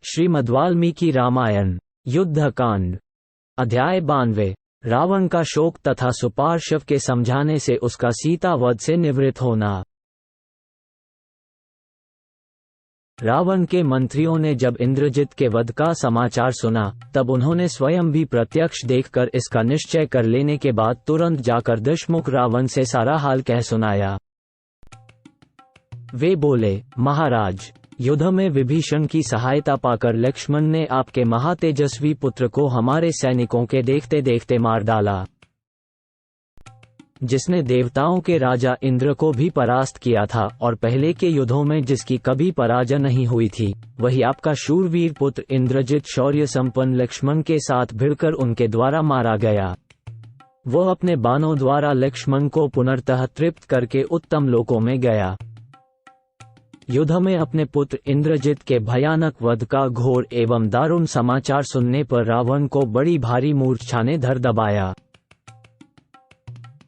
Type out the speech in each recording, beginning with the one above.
श्रीमद्वाल्मीकि रामायण युद्धकांड अध्याय 92। रावण का शोक तथा सुपार्श्व के समझाने से उसका सीता वध से निवृत्त होना। रावण के मंत्रियों ने जब इंद्रजित के वध का समाचार सुना, तब उन्होंने स्वयं भी प्रत्यक्ष देखकर इसका निश्चय कर लेने के बाद तुरंत जाकर दशमुख रावण से सारा हाल कह सुनाया। वे बोले, महाराज, युद्ध में विभीषण की सहायता पाकर लक्ष्मण ने आपके महातेजस्वी पुत्र को हमारे सैनिकों के देखते देखते मार डाला, जिसने देवताओं के राजा इंद्र को भी परास्त किया था और पहले के युद्धों में जिसकी कभी पराजय नहीं हुई थी, वही आपका शूरवीर पुत्र इंद्रजित शौर्य संपन्न लक्ष्मण के साथ भिड़कर उनके द्वारा मारा गया। वह अपने बाणों द्वारा लक्ष्मण को पुनर्तः तृप्त करके उत्तम लोकों में गया। युद्ध में अपने पुत्र इंद्रजित के भयानक वध का घोर एवं दारुण समाचार सुनने पर रावण को बड़ी भारी मूर्छा ने धर दबाया।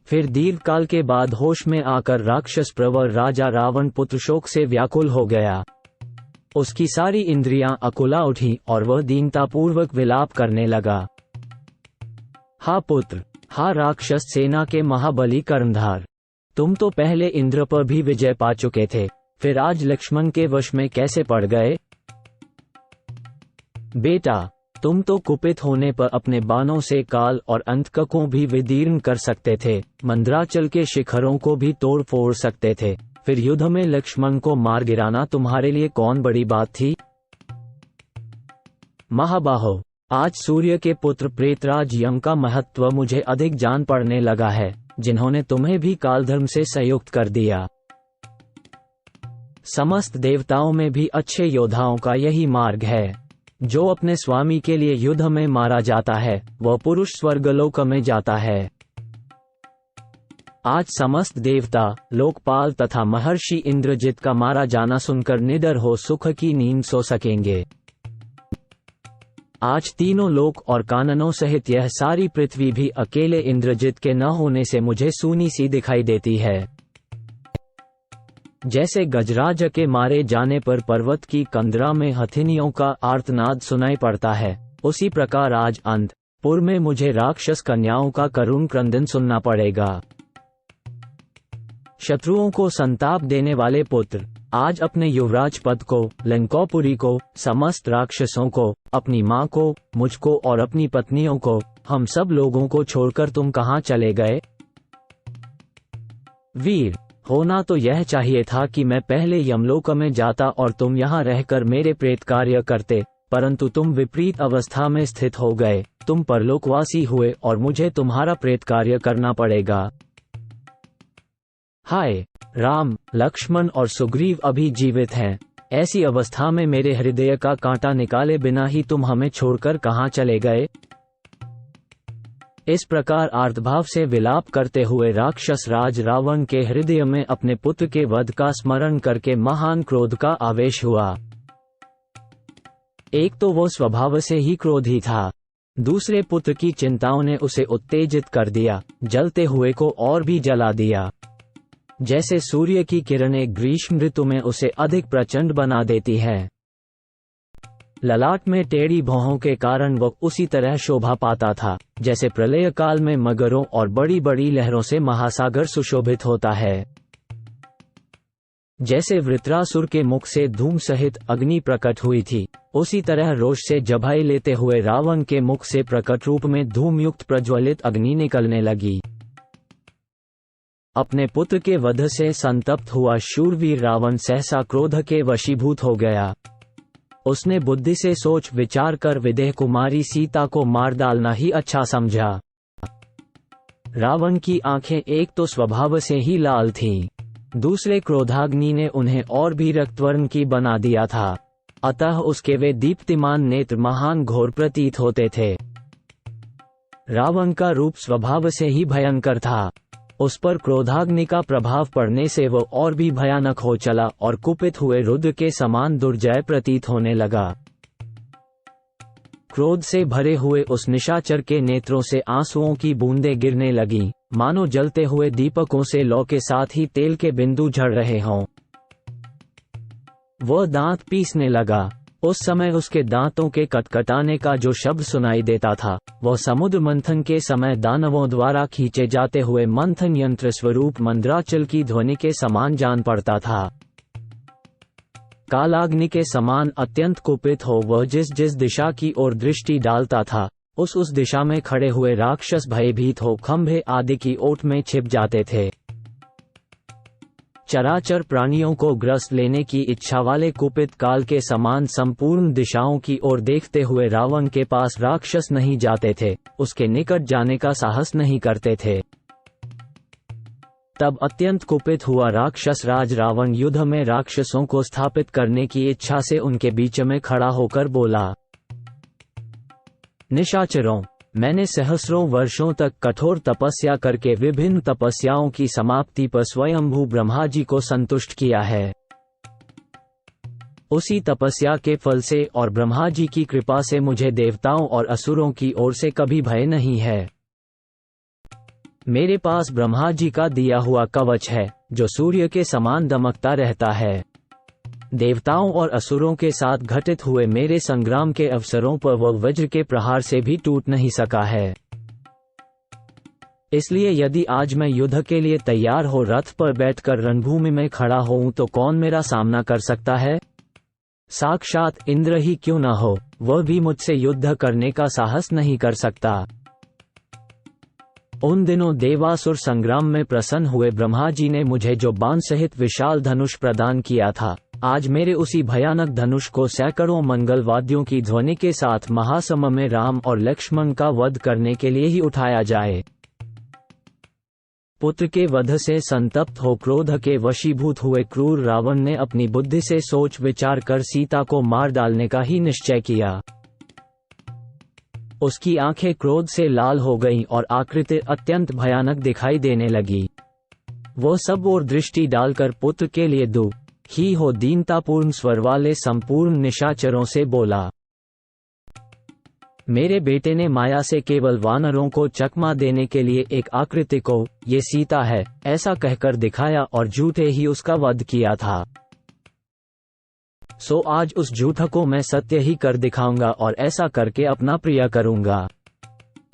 फिर दीर्घकाल के बाद होश में आकर राक्षस प्रवर राजा रावण पुत्र शोक से व्याकुल हो गया। उसकी सारी इंद्रियां अकुला उठी और वह दीनतापूर्वक विलाप करने लगा। हा पुत्र, हा राक्षस सेना के महाबली कर्णधार, तुम तो पहले इंद्र पर भी विजय पा चुके थे, फिर आज लक्ष्मण के वश में कैसे पड़ गए? बेटा, तुम तो कुपित होने पर अपने बाणों से काल और अंतक को भी विदीर्ण कर सकते थे, मंदराचल के शिखरों को भी तोड़ फोड़ सकते थे, फिर युद्ध में लक्ष्मण को मार गिराना तुम्हारे लिए कौन बड़ी बात थी? महाबाहो, आज सूर्य के पुत्र प्रेतराज यम का महत्व मुझे अधिक जान पड़ने लगा है, जिन्होंने तुम्हें भी कालधर्म से संयुक्त कर दिया। समस्त देवताओं में भी अच्छे योद्धाओं का यही मार्ग है। जो अपने स्वामी के लिए युद्ध में मारा जाता है, वह पुरुष स्वर्गलोक में जाता है। आज समस्त देवता, लोकपाल तथा महर्षि इंद्रजित का मारा जाना सुनकर निडर हो सुख की नींद सो सकेंगे। आज तीनों लोक और काननों सहित यह सारी पृथ्वी भी अकेले इंद्रजित के न होने से मुझे सूनी सी दिखाई देती है। जैसे गजराज के मारे जाने पर पर्वत की कंदरा में हथिनियों का आर्तनाद सुनाई पड़ता है, उसी प्रकार आज अंतपुर में मुझे राक्षस कन्याओं का करुण क्रंदन सुनना पड़ेगा। शत्रुओं को संताप देने वाले पुत्र, आज अपने युवराज पद को, लंकोपुरी को, समस्त राक्षसों को, अपनी माँ को, मुझको और अपनी पत्नियों को, हम सब लोगों को छोड़कर तुम कहाँ चले गए? वीर, होना तो यह चाहिए था कि मैं पहले यमलोक में जाता और तुम यहाँ रहकर मेरे प्रेत कार्य करते, परंतु तुम विपरीत अवस्था में स्थित हो गए, तुम परलोकवासी हुए और मुझे तुम्हारा प्रेत कार्य करना पड़ेगा। हाय, राम, लक्ष्मण और सुग्रीव अभी जीवित हैं, ऐसी अवस्था में मेरे हृदय का कांटा निकाले बिना ही तुम हमें छोड़कर कहाँ चले गए? इस प्रकार आर्तभाव से विलाप करते हुए राक्षस राज रावण के हृदय में अपने पुत्र के वध का स्मरण करके महान क्रोध का आवेश हुआ। एक तो वो स्वभाव से ही क्रोधी था, दूसरे पुत्र की चिंताओं ने उसे उत्तेजित कर दिया, जलते हुए को और भी जला दिया। जैसे सूर्य की किरणें ग्रीष्म ऋतु में उसे अधिक प्रचंड बना देती है। ललाट में टेढ़ी भौहों के कारण वह उसी तरह शोभा पाता था, जैसे प्रलय काल में मगरों और बड़ी बड़ी लहरों से महासागर सुशोभित होता है। जैसे वृत्रासुर के मुख से धूम सहित अग्नि प्रकट हुई थी, उसी तरह रोष से जबाई लेते हुए रावण के मुख से प्रकट रूप में धूम युक्त प्रज्वलित अग्नि निकलने लगी। अपने पुत्र के वध से संतप्त हुआ शूरवीर रावण सहसा क्रोध के वशीभूत हो गया। उसने बुद्धि से सोच विचार कर विदेह कुमारी सीता को मार डालना ही अच्छा समझा। रावण की आंखें एक तो स्वभाव से ही लाल थीं, दूसरे क्रोधाग्नि ने उन्हें और भी रक्तवर्ण की बना दिया था, अतः उसके वे दीप्तिमान नेत्र महान घोर प्रतीत होते थे। रावण का रूप स्वभाव से ही भयंकर था, उस पर क्रोधाग्नि का प्रभाव पड़ने से वो और भी भयानक हो चला और कुपित हुए रुद्र के समान दुर्जय प्रतीत होने लगा। क्रोध से भरे हुए उस निशाचर के नेत्रों से आंसुओं की बूंदें गिरने लगीं, मानो जलते हुए दीपकों से लौ के साथ ही तेल के बिंदु झड़ रहे हों। वह दांत पीसने लगा, उस समय उसके दांतों के कटकटाने का जो शब्द सुनाई देता था, वह समुद्र मंथन के समय दानवों द्वारा खींचे जाते हुए मंथन यंत्र स्वरूप मंद्राचल की ध्वनि के समान जान पड़ता था। कालाग्नि के समान अत्यंत कुपित हो वह जिस जिस दिशा की ओर दृष्टि डालता था, उस दिशा में खड़े हुए राक्षस भयभीत हो खंभे आदि की ओट में छिप जाते थे। चराचर प्राणियों को ग्रस्त लेने की इच्छा वाले कुपित काल के समान संपूर्ण दिशाओं की ओर देखते हुए रावण के पास राक्षस नहीं जाते थे, उसके निकट जाने का साहस नहीं करते थे। तब अत्यंत कुपित हुआ राक्षस राज रावण युद्ध में राक्षसों को स्थापित करने की इच्छा से उनके बीच में खड़ा होकर बोला, निशाचरों, मैंने सहस्रों वर्षों तक कठोर तपस्या करके विभिन्न तपस्याओं की समाप्ति पर स्वयंभू ब्रह्मा जी को संतुष्ट किया है। उसी तपस्या के फल से और ब्रह्मा जी की कृपा से मुझे देवताओं और असुरों की ओर से कभी भय नहीं है। मेरे पास ब्रह्मा जी का दिया हुआ कवच है, जो सूर्य के समान दमकता रहता है। देवताओं और असुरों के साथ घटित हुए मेरे संग्राम के अवसरों पर वह वज्र के प्रहार से भी टूट नहीं सका है। इसलिए यदि आज मैं युद्ध के लिए तैयार हो रथ पर बैठकर रणभूमि में खड़ा होऊं तो कौन मेरा सामना कर सकता है? साक्षात इंद्र ही क्यों न हो, वह भी मुझसे युद्ध करने का साहस नहीं कर सकता। उन दिनों देवासुर संग्राम में प्रसन्न हुए ब्रह्मा जी ने मुझे जो बाण सहित विशाल धनुष प्रदान किया था, आज मेरे उसी भयानक धनुष को सैकड़ों मंगलवाद्यों की ध्वनि के साथ महासम में राम और लक्ष्मण का वध करने के लिए ही उठाया जाए। पुत्र के वध से संतप्त हो क्रोध के वशीभूत हुए क्रूर रावण ने अपनी बुद्धि से सोच विचार कर सीता को मार डालने का ही निश्चय किया। उसकी आंखें क्रोध से लाल हो गईं और आकृति अत्यंत भयानक दिखाई देने लगी। वो सब ओर दृष्टि डालकर पुत्र के लिए दुखी हो दीनतापूर्ण स्वर वाले संपूर्ण निशाचरों से बोला, मेरे बेटे ने माया से केवल वानरों को चकमा देने के लिए एक आकृति को, ये सीता है, ऐसा कहकर दिखाया और झूठे ही उसका वध किया था। सो आज उस झूठ को मैं सत्य ही कर दिखाऊंगा और ऐसा करके अपना प्रिय करूंगा।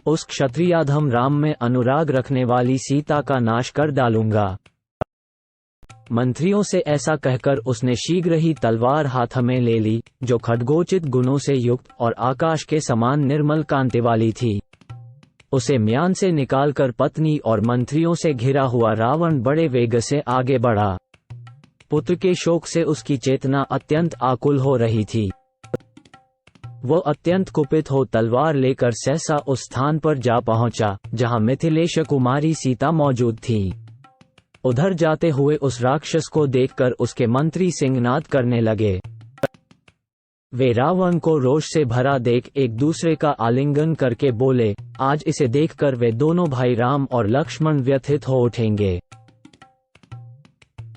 उस क्षत्रियाधम राम में अनुराग रखने वाली सीता का नाश कर डालूंगा। मंत्रियों से ऐसा कहकर उसने शीघ्र ही तलवार हाथ में ले ली, जो खड्गोचित गुणों से युक्त और आकाश के समान निर्मल कांति वाली थी। उसे म्यान से निकालकर पत्नी और मंत्रियों से घिरा हुआ रावण बड़े वेग से आगे बढ़ा। पुत्र के शोक से उसकी चेतना अत्यंत आकुल हो रही थी। वह अत्यंत कुपित हो तलवार लेकर सहसा उस स्थान पर जा पहुंचा, जहां मिथिलेश कुमारी सीता मौजूद थी। उधर जाते हुए उस राक्षस को देखकर उसके मंत्री सिंहनाद करने लगे। वे रावण को रोष से भरा देख एक दूसरे का आलिंगन करके बोले, आज इसे देखकर वे दोनों भाई राम और लक्ष्मण व्यथित हो उठेंगे,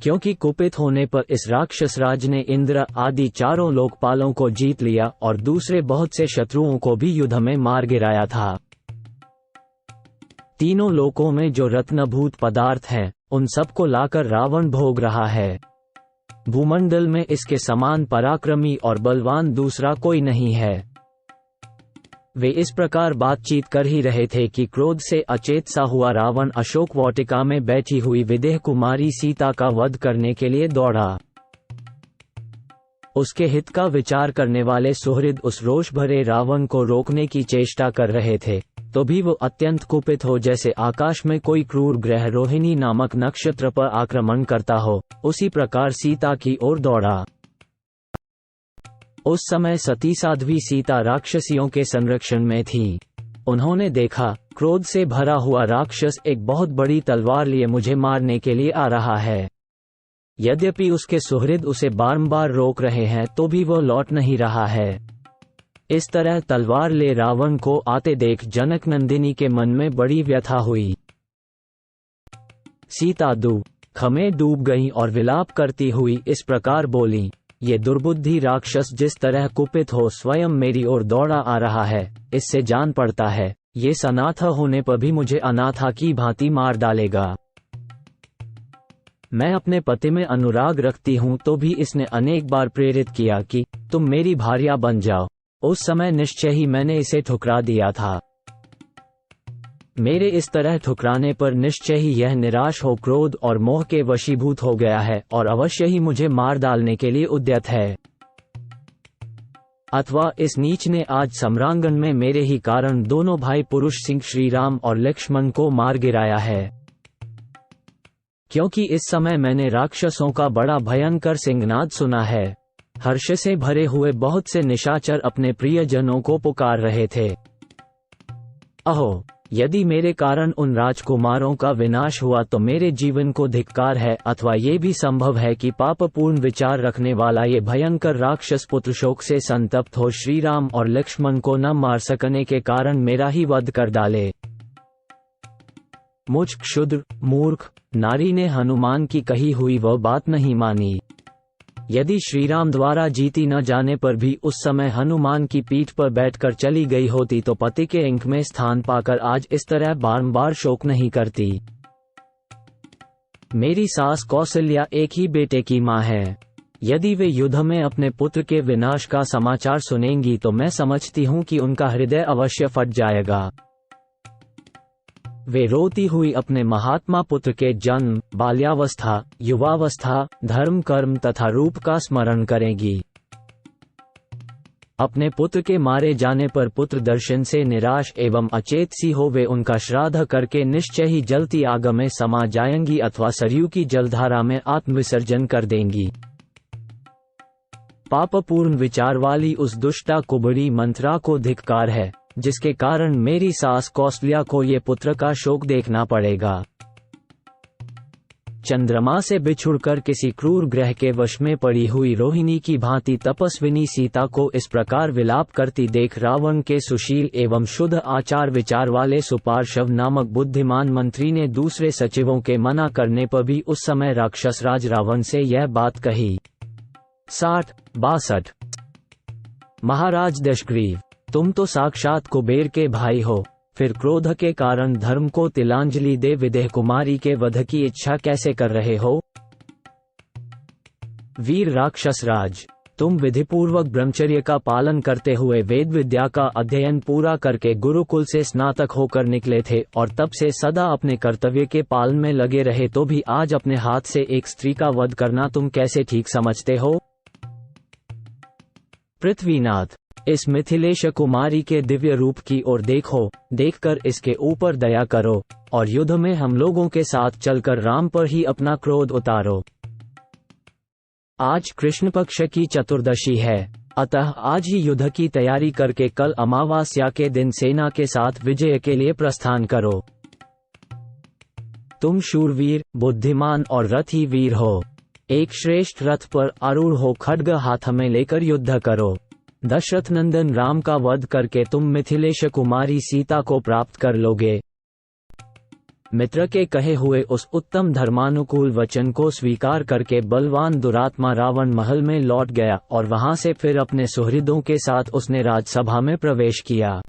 क्योंकि कुपित होने पर इस राक्षस राज ने इंद्र आदि चारों लोकपालों को जीत लिया और दूसरे बहुत से शत्रुओं को भी युद्ध में मार गिराया था। तीनों लोकों में जो रत्नभूत पदार्थ हैं, उन सबको लाकर रावण भोग रहा है। भूमंडल में इसके समान पराक्रमी और बलवान दूसरा कोई नहीं है। वे इस प्रकार बातचीत कर ही रहे थे कि क्रोध से अचेत सा हुआ रावण अशोक वाटिका में बैठी हुई विदेह कुमारी सीता का वध करने के लिए दौड़ा। उसके हित का विचार करने वाले सुहृद उस रोष भरे रावण को रोकने की चेष्टा कर रहे थे, तो भी वो अत्यंत कुपित हो जैसे आकाश में कोई क्रूर ग्रह रोहिणी नामक नक्षत्र पर आक्रमण करता हो, उसी प्रकार सीता की ओर दौड़ा। उस समय सती साध्वी सीता राक्षसियों के संरक्षण में थी। उन्होंने देखा, क्रोध से भरा हुआ राक्षस एक बहुत बड़ी तलवार लिए मुझे मारने के लिए आ रहा है। यद्यपि उसके सुहृद उसे बारंबार रोक रहे हैं तो भी वो लौट नहीं रहा है। इस तरह तलवार ले रावण को आते देख जनक नंदिनी के मन में बड़ी व्यथा हुई। सीता दुख में डूब गईं और विलाप करती हुई इस प्रकार बोली, ये दुर्बुद्धि राक्षस जिस तरह कुपित हो स्वयं मेरी ओर दौड़ा आ रहा है, इससे जान पड़ता है ये सनाथा होने पर भी मुझे अनाथा की भांति मार डालेगा। मैं अपने पति में अनुराग रखती हूँ, तो भी इसने अनेक बार प्रेरित किया कि तुम मेरी भार्या बन जाओ। उस समय निश्चय ही मैंने इसे ठुकरा दिया था। मेरे इस तरह ठुकराने पर निश्चय ही यह निराश हो क्रोध और मोह के वशीभूत हो गया है और अवश्य ही मुझे मार डालने के लिए उद्यत है। अथवा इस नीच ने आज सम्रांगण में मेरे ही कारण दोनों भाई पुरुष सिंह श्री राम और लक्ष्मण को मार गिराया है। क्योंकि इस समय मैंने राक्षसों का बड़ा भयंकर सिंहनाद सुना है। हर्ष से भरे हुए बहुत से निशाचर अपने प्रियजनों को पुकार रहे थे। अहो, यदि मेरे कारण उन राजकुमारों का विनाश हुआ तो मेरे जीवन को धिक्कार है। अथवा ये भी संभव है कि पापपूर्ण विचार रखने वाला ये भयंकर राक्षस पुत्र शोक से संतप्त हो श्री राम और लक्ष्मण को न मार सकने के कारण मेरा ही वध कर डाले। मुझ क्षुद्र मूर्ख नारी ने हनुमान की कही हुई वह बात नहीं मानी। यदि श्रीराम द्वारा जीती न जाने पर भी उस समय हनुमान की पीठ पर बैठकर चली गई होती तो पति के अंक में स्थान पाकर आज इस तरह बारंबार शोक नहीं करती। मेरी सास कौशल्या एक ही बेटे की मां है। यदि वे युद्ध में अपने पुत्र के विनाश का समाचार सुनेंगी तो मैं समझती हूँ कि उनका हृदय अवश्य फट जाएगा। वे रोती हुई अपने महात्मा पुत्र के जन्म, बाल्यावस्था, युवावस्था, धर्म कर्म तथा रूप का स्मरण करेंगी। अपने पुत्र के मारे जाने पर पुत्र दर्शन से निराश एवं अचेत सी हो वे उनका श्राद्ध करके निश्चय ही जलती आग में समा जाएंगी अथवा सरयू की जलधारा में आत्मविसर्जन कर देंगी। पापपूर्ण विचार वाली उस दुष्टा कुबड़ी मंथरा को धिक्कार है, जिसके कारण मेरी सास कौशल्या को ये पुत्र का शोक देखना पड़ेगा। चंद्रमा से बिछुड़कर किसी क्रूर ग्रह के वश में पड़ी हुई रोहिणी की भांति तपस्विनी सीता को इस प्रकार विलाप करती देख रावण के सुशील एवं शुद्ध आचार विचार वाले सुपार्श्व नामक बुद्धिमान मंत्री ने दूसरे सचिवों के मना करने पर भी उस समय राक्षसराज रावण से यह बात कही। 60-62 महाराज दशग्रीव, तुम तो साक्षात कुबेर के भाई हो, फिर क्रोध के कारण धर्म को तिलांजलि दे विदेह कुमारी के वध की इच्छा कैसे कर रहे हो? वीर राक्षसराज, तुम विधिपूर्वक ब्रह्मचर्य का पालन करते हुए वेद विद्या का अध्ययन पूरा करके गुरुकुल से स्नातक होकर निकले थे और तब से सदा अपने कर्तव्य के पालन में लगे रहे, तो भी आज अपने हाथ से एक स्त्री का वध करना तुम कैसे ठीक समझते हो? पृथ्वीनाथ, इस मिथिलेश कुमारी के दिव्य रूप की ओर देखो, देखकर इसके ऊपर दया करो और युद्ध में हम लोगों के साथ चलकर राम पर ही अपना क्रोध उतारो। आज कृष्ण पक्ष की चतुर्दशी है, अतः आज ही युद्ध की तैयारी करके कल अमावास्या के दिन सेना के साथ विजय के लिए प्रस्थान करो। तुम शूरवीर, बुद्धिमान और रथी वीर हो। एक श्रेष्ठ रथ पर आरूढ़ हो खड्ग हाथ में लेकर युद्ध करो। दशरथ नंदन राम का वध करके तुम मिथिलेश कुमारी सीता को प्राप्त कर लोगे। मित्र के कहे हुए उस उत्तम धर्मानुकूल वचन को स्वीकार करके बलवान दुरात्मा रावण महल में लौट गया और वहां से फिर अपने सुहृदों के साथ उसने राजसभा में प्रवेश किया।